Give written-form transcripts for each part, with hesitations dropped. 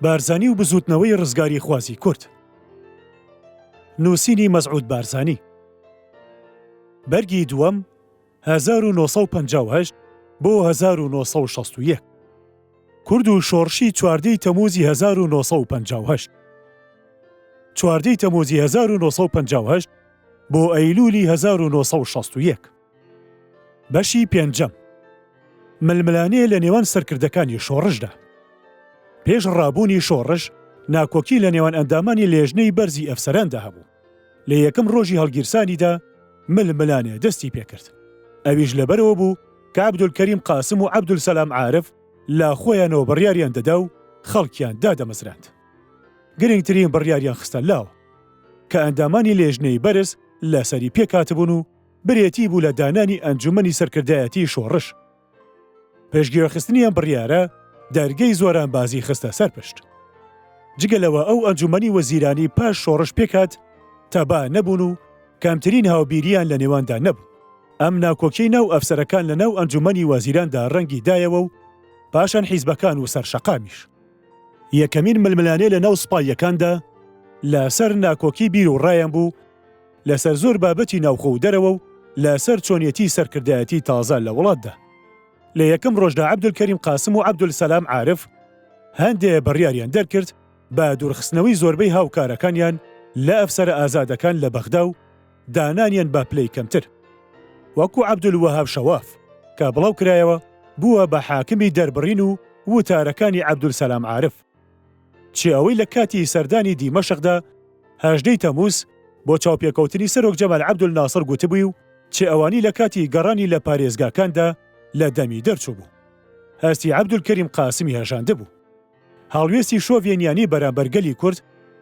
بارزانی و بزوتنەوەی ڕزگاری خوازی کورد. نووسینی مەزعود بارزانی. بەرگی دووەم 1958 بۆ 1961. کورد و شۆڕشی چواردەی تەمووزی 1958. چواردەی تەمووزی 1958 بۆ ئەیلولی 1961. بەشی پێنجەم. ململانەیە لە نێوان سەرکردەکانی شۆڕشدا. پێش ڕابوونی شۆڕش ناکۆکی لە نێوان ئەندامانی لێژنەی بەرزی ئەفسەراندا هەبوو. لە یەکەم ڕۆژی هەڵگیرسانیدا ململانێ دەستی پێکرد. ئەویش لەبەرەوە بوو کە عەبدولکەریم قاسم و عەبدولسەلام عارف لا خۆیانەوە بڕیاریان دەدا و خەڵکیان دادەمەزراند. گرنگترین بڕیاریان خستە لاوە کە ئەندامانی لێژنەی بەرز لەسەری پێکاتبوون و برێتی بوو لە دانانی ئەنجومەنی سەرکردایەتی شۆڕش. پێشگیرخستنیان بڕیارە دەرگەی زۆرانبازی خستە سەرپشت. جگەلەوە ئەو ئەنجومەنی وەزیرانی پاش شۆڕش پێکات تەبا نەبوون و کامترین هاوبیریان لە نێواندا نەبوو. ئەم ناکۆکیی ناو ئەفسەرەکان لە ناو ئەنجومەنی وەزیراندا ڕەنگی دایەوە و پاشان حیزبەکان و سەرشەقامیش. یەکەمین ململانێ لە ناو سوپایەکاندا لەسەر ناکۆکی بیر و ڕایان بوو لەسەر زۆر بابەتی ناوخۆ و دەرەوە و لەسەر چۆنیەتی سەرکردایەتی تازە لە وڵاتدا. لە یەکەم ڕۆژدا عەبدولکەریم قاسم و عەبدولسەلام عارف هەندێ بڕیاریان دەرکرد بە دوورخستنەوەی زۆربەی هاوکارەکانیان لە ئەفسەرە ئازادەکان لە بەغدا و دانانیان بە پلەی کەمتر. وەکو عەبدولوەهاب شەواف کە بڵاو کرایەوە بووە بە حاکمی دەربڕین و وتارەکانی عەبدولسەلام عارف. چی ئەوەی لە کاتی سەردانی دیمەشقدا 18 تەمووز بۆ چاوپێکەوتنی سەرۆک جەمال عەبدولناسر گوتبووی و چی ئەوانی لە کاتی گەڕانی لە پارێزگاکاندا لە دەمی دەرچوو بوو. هەستی عەبدولکەریم قاسمی هێژاندە بوو. هەڵوێستی شۆڤێنیانی بەرامبەرگەلی کورد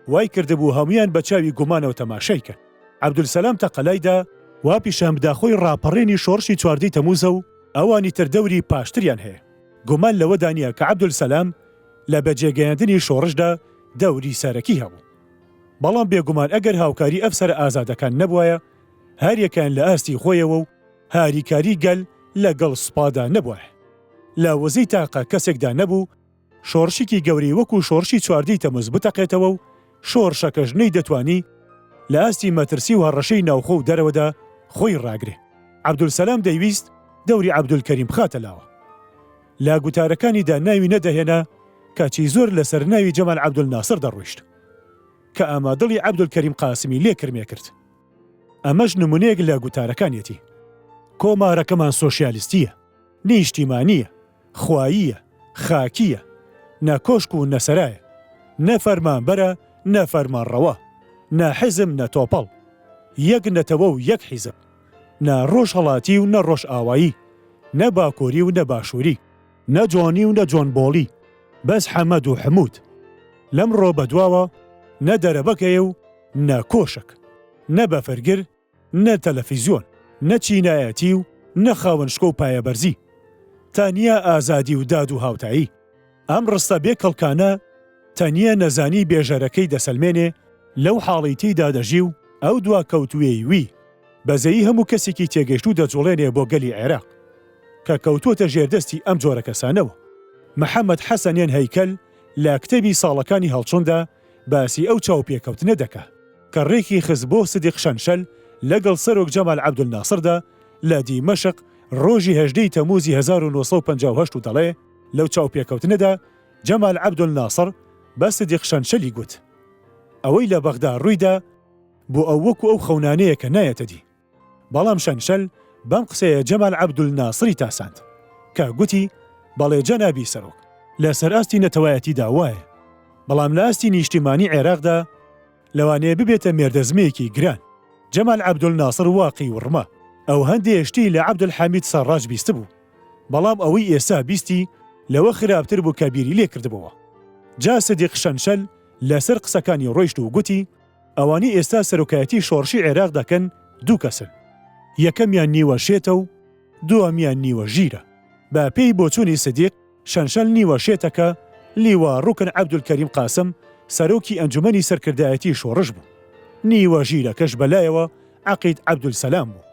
وای کردبوو هەمویان بە چاوی گومانەوە تەماشای کرد. عەبدولسەلام تەقەلایدا وا پیشان بدا خۆی ڕاپەڕێنی شۆڕشی 14 تەمووزە و ئەوانی تر دەوری پاشتریان هەیە. گومان لەوە دانیە کە عەبدولسەلام لە بەجێگەیاندنی شۆڕشدا دەوری سەرەکی هەبوو. بەڵام بێگومان ئەگەر هاوکاری ئەفسەر ئازادەکان نەبوایە هەر یەکان لە ئاستی خۆیەوە و هاریکاری گەل لەگەڵ سوپادا نەبوایە. لە وەزەی تاقە کەسێکدا نەبوو شۆڕشێکی گەوری وەکو شۆڕشی 14 تەمووز بتەقێتەوە و شۆڕشەکەش نەیدەتوانی لە ئاستی مەترسی و هەڕەشەی ناوخۆ و دەرەوەدا خۆی ڕاگرێ. عەبدولسەلام دەیویست دەوری عەبدولکەریم بخاتە لاوە. لا گوتارەکانیدا ناوی نەدەهێنا کاچی زۆر لەسەر ناوی جەمال عەبدولناسر دەڕۆیشت کە ئامادڵی عەبدولکەریم قاسمی لێ کرمێ کرد. ئەمەش نمونەیەک لە گوتارەکانیەتی. کۆمارەکەمان سۆشیالیستیە، نیشتیمانیە، خواییە، خاکیە، نەکۆشک و نەسەرایە، نەفەرمانبەرە، نەفەرمانڕەوە، نەحیزم نەتۆپەڵ، یەک نەتەوە و یەک حیزب، نەڕۆژ هەڵاتی و نەڕۆژ ئاوایی، نەباکۆری و نەباشووری، نەجۆنی و نەجۆنبۆڵی، بەس حەمەد و حمود. لەمڕۆ بەدواوە نە دەرەبەکەیە و نەکۆشک، نەبەفەرگر، نەتەلەڤیزیۆن، نەچینایەتی و نەخاوەنشکۆ و پایەبەرزی، تانیە ئازادی و داد و هاوتایی. ئەم ڕستە بێ کەڵکانە تەنیە نەزانی بێژەرەکەی دەسەلمێنێ لەو حاڵی تێیدا دەژی و ئەو دوا کەوتوێی وی بەزەیی هەموو کەسێکی تێگەشت و دەجوڵێنێ بۆ گەلی عێراق کە کەوتووەتە ژێردەستی ئەم جۆرە کەسانەوە. محەممەد حەسەنیان هەیکەل لە کتێبی ساڵەکانی هەڵچووندا باسی ئەو چاوپێکەوتنە دەکا کە ڕێکی خست بۆ سدیق شەنشەل لەگەڵ سەرۆک جەمال عەبدولناسردا لە دیمەشق ڕۆژی 18 تەمووزی 1958 و دەڵێ لەو چاوپێکەوتنەدا جەمال عەبدولناسر بە سدیق شەنشەلی گوت ئەوەی لە بەغدا ڕوویدا بۆ ئەو وەکو ئەو خەونانەیە کە نایەتە دی. بەڵام شەنشەل بەم قسەیە جەمال عەبدولناسری تاساند کە گوتی بەڵێ جەنابی سەرۆک لەسەر ئاستی نەتەوایەتیدا وایە، بەڵام لە ئاستی نیشتیمانی عێراقدا لەوانەیە ببێتە مێردەزمەیەکی گران. جەمال عەبدولناسر واقی وڕما ئەو هەندێشتی لە عەبدولحەمید سەڕاج بیست بوو، بەڵام ئەوەی ئێستا بیستی لەوە خراپتر بوو کە بیری لێ کردبەوە. جا سدیق شەنشەل لەسەر قسەکانی ڕۆیشت و گوتی ئەوانی ئێستا سەرۆکایەتی شۆڕشی عێراق دەکەن دوو کەسن، یەکەمیان نیوە شێتە و دووەمیان نیوە ژیرە. بە پێی بۆچوونی سدیق شەنشەل نیوە شێتەکە لیوە ڕوکن عەبدولکەریم قاسم سەرۆکی ئەنجومەنی سەرکردایەتی شۆڕش بوو، نیوە ژیرەکەش بەلایەوە عەقید عەبدولسەلام بوو.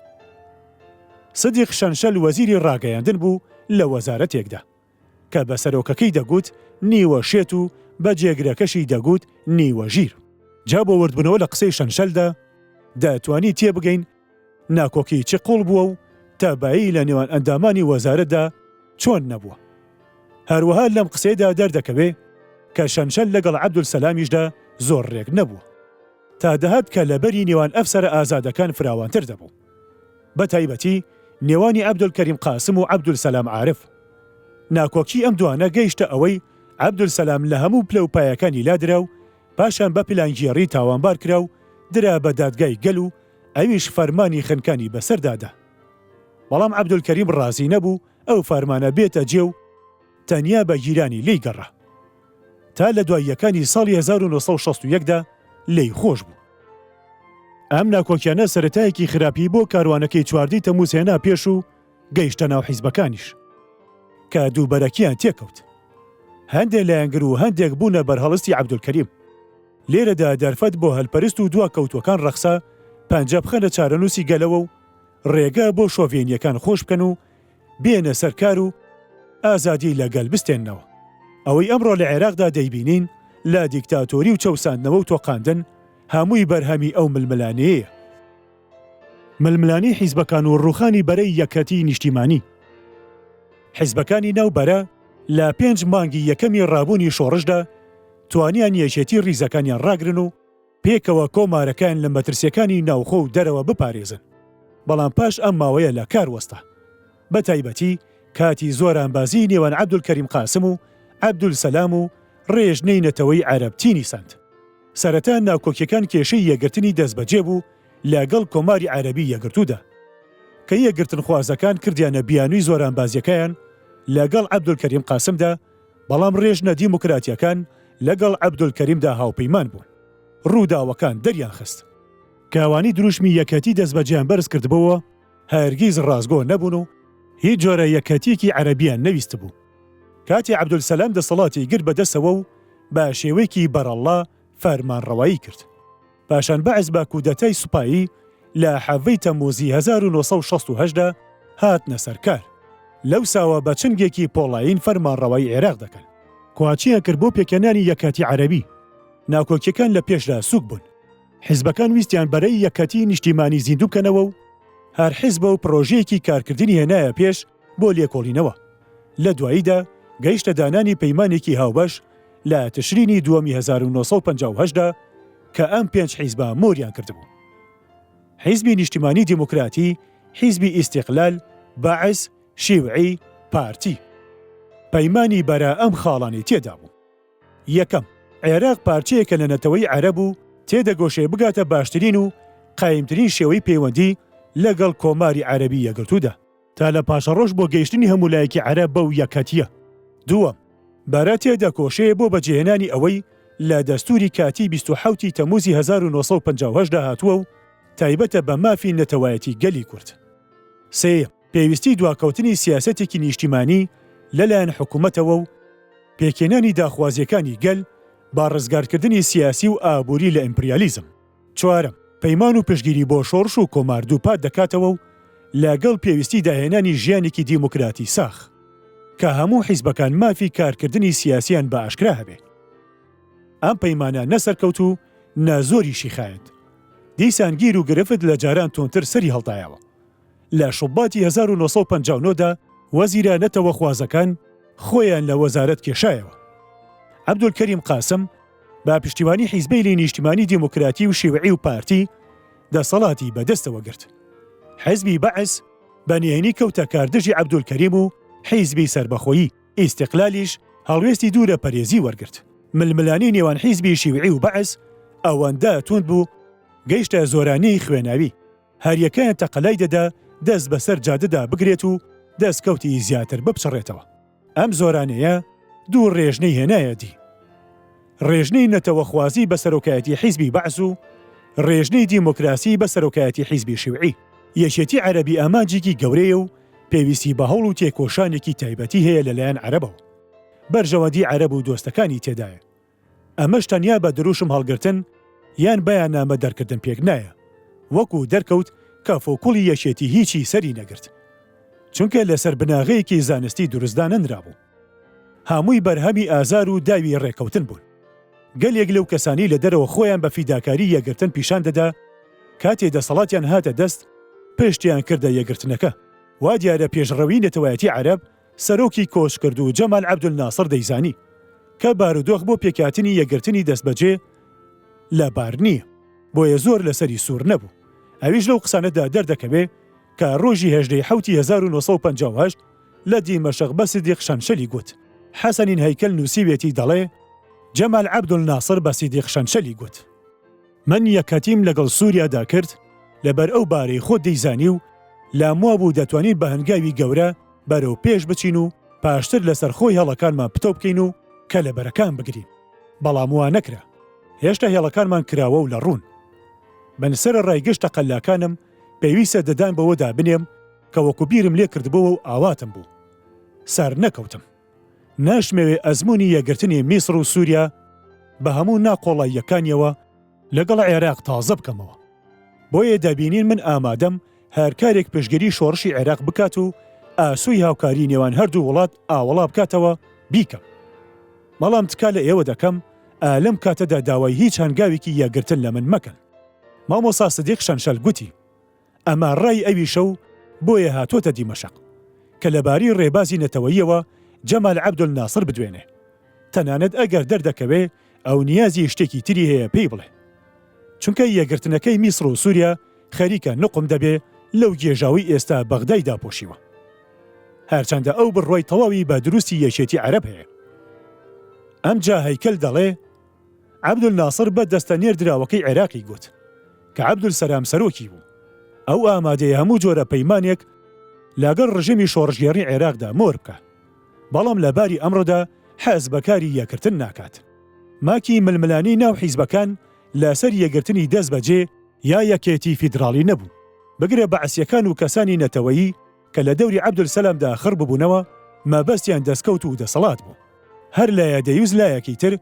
سدیق شەنشەل وەزیری ڕاگەیاندن بوو لە وەزارەتێکدا کە بە سەرۆکەکەی دەگوت نیوە شێت و بە جێگرەکەشی دەگوت نیوەژیر. جا بۆ وردبوونەوە لە قسەی شەنشەلدا دەتوانی تێبگەین ناکۆکی چ قوڵ بووە و تابایی لە نێوان ئەندامانی وەزارەتدا چۆن نەبووە. هەروەها لەم قسەیدا دەردەکەوێ کە شەنشەل لەگەڵ عەبدولسەلامیشدا زۆر ڕێک نەبووە، تا دەهات کە لەبەری نێوان ئەفسەرە ئازادەکان فراوانتر دەبوو، بە تایبەتی نێوانی عەبدولکەریم قاسم و عەبدولسەلام عارف. ناکۆکی ئەم دوانە گەیشتە ئەوەی عەبدولسەلام لە هەموو پلە و پایەکانی لادرا و پاشان بە پلانگیێڕی تاوانبار کرا و درا بە دادگای گەل و ئەویش فەرمانی خنکانی بەسەردادا. بەڵام عەبدولکەریم ڕازی نەبوو ئەو فەرمانە بێتە جێ و تەنیا بە گیرانی لی گەڕا. تا لە دواییەکانی ساڵی 1961دا لی خۆش بوو. ئەم ناکۆکیانە سەرەتایەکی خراپی بۆ کاروانەکەی چواردەی تەمووز هێنا پێش و گەیشتە ناو حیزبەکانیش کە دووبەرەکیان تێکەوت. هەندێک لایەنگر و هەندێک بوونە بەرهەڵستی عەبدولکەریم. لێرەدا دەرفەت بۆ هەلپەرست و دوا کەوتوەکان ڕەخسا پەنجە بخەنە چارەنووسی گەلەوە و ڕێگە بۆ شۆڤێنیەکان خۆش بکەن و بێنە سەرکار و ئازادی لەگەل بستێننەوە. ئەوەی ئەمڕۆ لە عێراقدا دەیبینین لە دیکتاتۆری و چەوساندنەوە و تۆقاندن هەمووی بەرهەمی ئەو ململانەیە. ململانی حیزبەکان و ڕوخانی بەرەی یەکەتی نیشتیمانی. حیزبەکانی ناوبەرە لە 5 مانگی یەکەمی ڕابوونی شۆڕشدا توانیان یەکێتی ڕیزەکانیان ڕاگرن و پێکەوە کۆمارەکان لە مەترسیەکانی ناوخۆ و دەرەوە بپارێزن. بەڵام پاش ئەم ماوەیە لە کار وەستا، بە تایبەتی کاتی زۆرانبازی نێوان عەبدولکەریم قاسم و عەبدولسەلام و ڕێژنەی نەتەوەی عەرەبتینی سند. سەرەتا ناوکۆکیەکان کێشەی یەکگرتنی دەستبەجێ بوو لەگەڵ کۆماری عەرەبی یەکگرتوودا کە یەکگرتن خوازەکان کردیانە بیانووی زۆرانبازیەکەیان لەگەڵ عەبدولکەریم قاسمدا، بەڵام ڕێژنە دیموکراتیەکان لەگەڵ عەبدولکەریمدا هاوپەیمان بوون. ڕووداوەکان دەریان خست. کاوانی دروشمی یەکەتی دەستبەجیان بەرز کردبەوە هەرگیز ڕازگۆ نەبوون و هیچ جۆرە یەکەتیەکی عەرەبیان نەویست بوو. کاتی عەبدولسەلام دەسەڵاتی گرت بەدەستەوە و بە شێوەیەکی بەرەڵا فەرمانڕەوایی کرد. پاشان بەعز بە کودەتای سوپایی لە حەڤەی تەمووزی 1968دا هاتنە سەرکار. لەو ساوە بە چنگێکی پۆڵاین فەرمانڕەوایی عێراق دەکەن. کواچیان کرد بۆ پێکەنانی یەکەتی عەرەبی. ناکۆکیەکان لە پێشدا سووک بوون. حیزبەکان ویستیان بەرەی یەکەتی نیشتیمانی زیندوو بکەنەوە و هەر حیزبە و پرۆژەیەکی کارکردنی هێنایە پێش بۆ لێکۆڵینەوە. لە دواییدا گەیشتە دانانی پەیمانێکی هاوبەش لە تشرینی دووەمی 1958دا کە ئەم 5 حیزبە مۆریان کردبوو: حیزبی نیشتیمانی دیموکراتی، حیزبی ئیستیقلال، باعث، شیوعی، پارتی. پەیمانی بەرە ئەم خاڵانی تێدا بوو. یەکەم، عێراق پارچەیەکە لە نەتەوەی عەرەب و تێدەگۆشێ بگاتە باشترین و قایمترین شێوەی پەیوەندی لەگەڵ کۆماری عەرەبی یەکگرتوودا تا لە پاشەڕۆژ بۆ گەیشتنی هەمولایەکی عەرەب بەو یەکەتیە. دووەم، بەرە تێدەکۆشێ بۆ بەجێهێنانی ئەوەی لە دەستوری کاتی 27 تەمووزی 1950دا هاتووە و تایبەتە بە مافی نەتەوایەتی گەلی کورد. سێیەم، پێویستی دواکەوتنی سیاسەتێکی نیشتیمانی لەلایەن حکوومەتەوە و پێکێنانی داخوازیەکانی گەل با ڕزگارکردنی سیاسی و ئابووری لە ئیمپریالیزم. چوارەم، پەیمان و پشگیری بۆ شۆڕش و کۆماردووپات دەکاتەوە و لەگەڵ پێویستی داهێنانی ژیانێکی دیموکراتی ساخ کە هەموو حیزبەکان مافی کارکردنی سیاسیان بە ئاشکرا هەبێ. ئەم پەیمانە نەسەرکەوت و نازۆریشی خایەت. دیسان گیر و گرفت لە جاران تۆنتر سەری هەڵدایەوە. لە شوباتی 1959دا وەزیرە نەتەوە خوازەکان خۆیان لە وەزارەت کێشایەوە. عەبدولکەریم قاسم بە پشتیوانی حیزبەی نیشتیمانی دیموکراتی و شیوعی و پارتی دەسەڵاتی بەدەستەوە گرت. حیزبی بەعث بەنهێنی کەوتە کاردژی عەبدولکەریم و حیزبی سەربەخۆیی ئیستیقلالیش هەڵوێستی دوورە پەرێزی وەرگرت. ململانی نێوان حیزبی شیوعی و بەعث ئەوەندە توند بوو گەیشتە زۆرانەی خوێناوی. هەریەکەیان تەقەلای دەدا دەست بەسەر جادەدا بگرێت و دەستکەوتی زیاتر بپچڕێتەوە. ئەم زۆرانەیە دوو ڕێژنەی هێنایەتی: ڕێژنەی نەتەوەخوازی بە سەرۆکایەتی حیزبی بەعث و ڕێژنەی دیموکراسی بە سەرۆکایەتی حیزبی شیوعی. یەکێتی عەرەبی ئامانجێکی گەورەیە و پێویستی بە هەوڵ و تێکۆشانێکی تایبەتی هەیە لەلایەن عەرەبەوە. بەرژەوەندی عەرەب و دۆستەکانی تێدایە. ئەمەش تەنیا بە دروشم هەڵگرتن یان بەیاننامە دەرکردن پێک نایە، وەکو دەرکەوت کە فۆکوڵی یەکێتی هیچی سەری نەگرت، چونکە لەسەر بناغەیەکی زانستی دروستدا نەنرابوو. هەمووی بەرهەمی ئازار و داوی ڕێکەوتن بوون. گەلێک لەو کەسانی لە دەرەوە خۆیان بە فیداکاری یەکگرتن پیشان دەدا کاتێ دەسەڵاتیان هاتە دەست پشتیان کردە یەکگرتنەکە. وا دیارە پێشڕەوی نەتەوایەتی عەرەب سەرۆکی کۆچکرد و جەمال عەبدولناسر دەیزانی کە بارودۆخ بۆ پێکهاتنی یەکگرتنی دەستبەجێ لە بار نییە، بۆیە زۆر لەسەری سوور نەبوو. ئەویش لەو قسانەدا دەردەکەوێ کە ڕۆژی 1950 لە دیمەشق بە سیدیق شەنشەلی گوت. حەسەنین هەیکەل نووسیوێتی دەڵێ جەمال عەبدولناسر بە سیدیق شەنشەلی گوت من یەکەتیم لەگەڵ سووریادا کرد لەبەر ئەو بارەی خۆت دەیزانی و لاموا بوو دەتوانین بە هەنگاوی گەورە بەرەو پێش بچین و پاشتر لەسەر خۆی هەڵەکانمان پتۆ بکەین و کە لە بەرەکان بگرین. بەڵام وا نەکرا. هێشتا هێڵەکانمان کراوە و لە ڕوون. بەنسەرە ڕایگەشتە قەلاکانم پێویستە دەدان بەوەدا بنێم کە وەکو بیرم لێ کردبووە و ئاواتم بوو. سەر نەکەوتم. ناشمەوێ ئەزمموی یەگرتنی میسر و سووریا بە هەموو ناقۆڵاییەکانیەوە لەگەڵ عێراق تازە بکەمەوە. بۆیە دەبینین من ئامادەم هەر کارێک پشتگیری شۆڕشی عێراق بکات و ئاسووی هاوکاری نێوان هەردوو وڵات ئاوەڵا بکاتەوە بیکەم. بەڵام تکا لە ئێوە دەکەم لەم کاتەدا داوای هیچ هەنگاوێکی یەکگرتن لە من مەکەن. مامۆستا سیدیق شەنشەل گوتی ئەمە ڕای ئەوی شەو بۆیە هاتۆتە دیمەشق کە لەباری ڕێبازی نەتەوەییەوە جەمال عەبدولناسر بدوێنێ. تەنانەت ئەگەر دەردەکەوێ ئەو نیازی شتێکی تری هەیە پێی بڵێ. چونکە یەکگرتنەکەی میسر و سووریا خەریکە نقم دەبێ لەو گێژاوی ئێستا بەغدای داپۆشیوە. هەرچەندە ئەو بڕوای تەواوی بە دروستی یەکێتی عەرەب هەیە. ئەمجا هەیکەل دەڵێ عەبدولناسر بە دەستە نێردراوەکەی عێراقی گوت کە عەبدولسەلام سەرۆکی بوو. ئەو ئامادەیە هەموو جۆرە پەیمانێک لەگەڵ ڕژێمی شۆڕژگێڕی عێراقدا مۆر بکە. بەڵام لەباری ئەمڕۆدا حەز بەکاری یەکگرتن ناکات. ماکی ململانی ناو حیزبەکان لەسەر یەکگرتنی دەست بەجێ یا یەکێتی فیدراڵی نەبوو. بگرە بەعسیەکان و کەسانی نەتەوەیی کە لە دەوری عەبدولسەلامدا خڕ ببوونەوە مەبەستیان دەستکەوت و دەسەڵات بوو. هەر لایە دەیوز لایەکی تر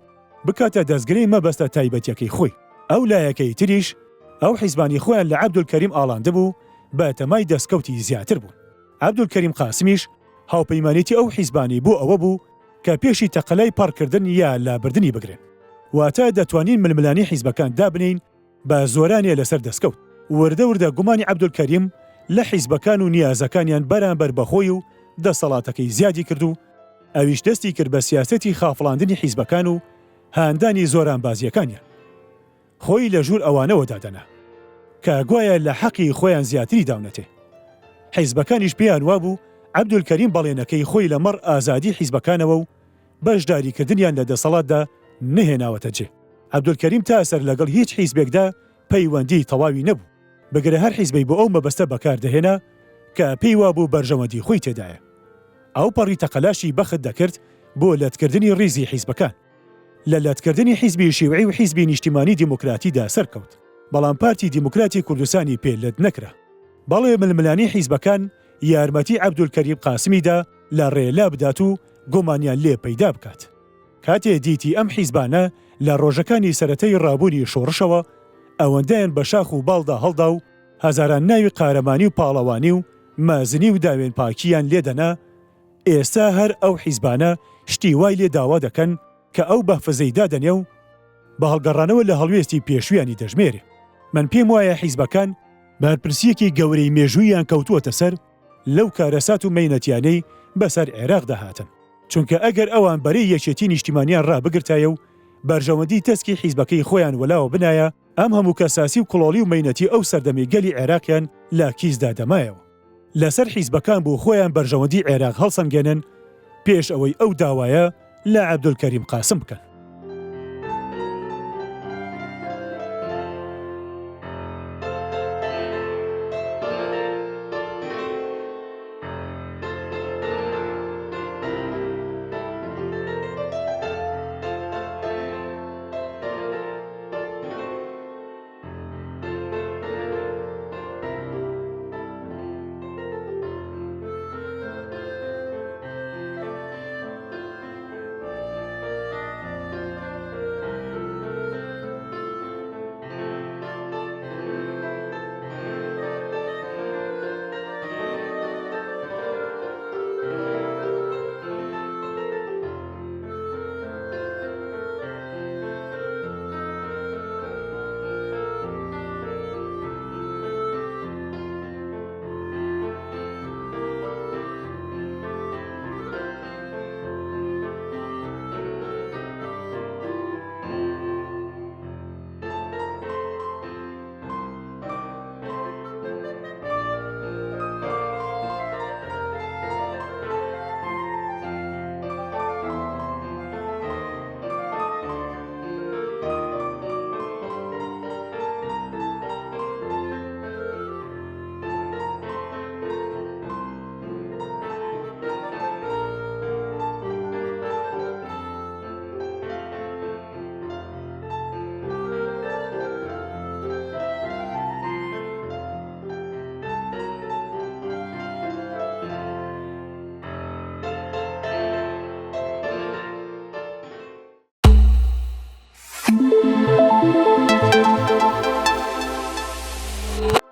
بکاتە دەستگرەی مەبەستە تایبەتیەکەی خۆی. ئەو لایەکەی تریش ئەو حیزبانی خۆیان لە عەبدولکەریم ئاڵاندە بوو بە تەمای دەستکەوتی زیاتر بوون. عەبدولکەریم قاسمیش هاوپەیمانێتی ئەو حیزبانی بۆ ئەوە بوو کە پێشی تەقەلای پارکردن یا لابردنی بگرن. واتە دەتوانین ململانی حیزبەکان دابنین بە زۆرانێ لەسەر دەستکەوت. وردە وردە گومانی عەبدولکەریم لە حیزبەکان و نیازەکانیان بەرامبەر بەخۆی و دەسەڵاتەکەی زیادی کرد و ئەویش دەستی کرد بە سیاسەتی خافڵاندنی حیزبەکان و هاندانی زۆران بازیەکانیان. خۆی لە ژوور ئەوانەوە دادەنا کە گوایە لە حەقی خۆیان زیاتری داونەتێ. حیزبەکانیش پێیان وابوو عەبدولکەریم بەڵێنەکەی خۆی لەمەڕ ئازادی حیزبەکانەوە و بەشداریکردنیان لە دەسەڵاتدا نهێناوەتە جێ. عەبدولکەریم تا ئەسەر لەگەڵ هیچ حیزبێکدا پەیوەندی تەواوی نەبوو. بگرە هەر حیزبەی بۆ ئەو مەبەستە بەکاردەهێنا کە پێی وابوو بەرژەوەندی خۆی تێدایە. ئەو پەڕی تەقەلاشی بەخت دەکرد بۆ لەتکردنی ڕیزی حیزبەکان. لە لەتکردنی حیزبی شیوعی و حیزبی نیشتیمانی دیموکراتیدا سەرکەوت. بەڵام پارتی دیموکراتی کوردستانی پێ لەت نەکرا. بەڵێ ململانی حیزبەکان یارمەتی عەبدولکەریم قاسمیدا لە ڕێلا بدات و گۆمانیان لێ پەیدا بکات. کاتێ دیتی ئەم حیزبانە لە ڕۆژەکانی سەرەتەی ڕابوونی شۆڕشەوە ئەوەندەیان بە شاخ و باڵدا هەڵدا و هەزاران ناوی قارەمانی و پاڵەوانی و مازنی و داوێن پاکیان لێدەنا، ئێستا هەر ئەو حیزبانە شتی وای لێ داوا دەکەن کە ئەو بەفزەیدا دەنێ و بە هەڵگەڕانەوە لە هەڵوێستی پێشویانی دەژمێرێ. من پێم وایە حیزبەکان بەرپرسیەکی گەورەی مێژوویان کەوتووەتە سەر لەو کارەسات و مەینەتیانەی بەسەر عێراق داهاتن. چونکە ئەگەر ئەوان بەرەی یەکێتی نیشتیمانیان ڕابگرتایە و بەرژەوەندی تەسکی حیزبەکەی خۆیان وەلاوە بنایە، ئەم هەموو کەساسی و کڵۆڵی و مەینەتی ئەو سەردەمی گەلی عێراقیان لا کیسدا دەمایەوە. لەسەر حیزبەکان بوو خۆیان بەرژەوەندی عێراق هەڵسەنگێنن پێش ئەوەی ئەو داوایە لە عەبدولکەریم قاسم بکەن.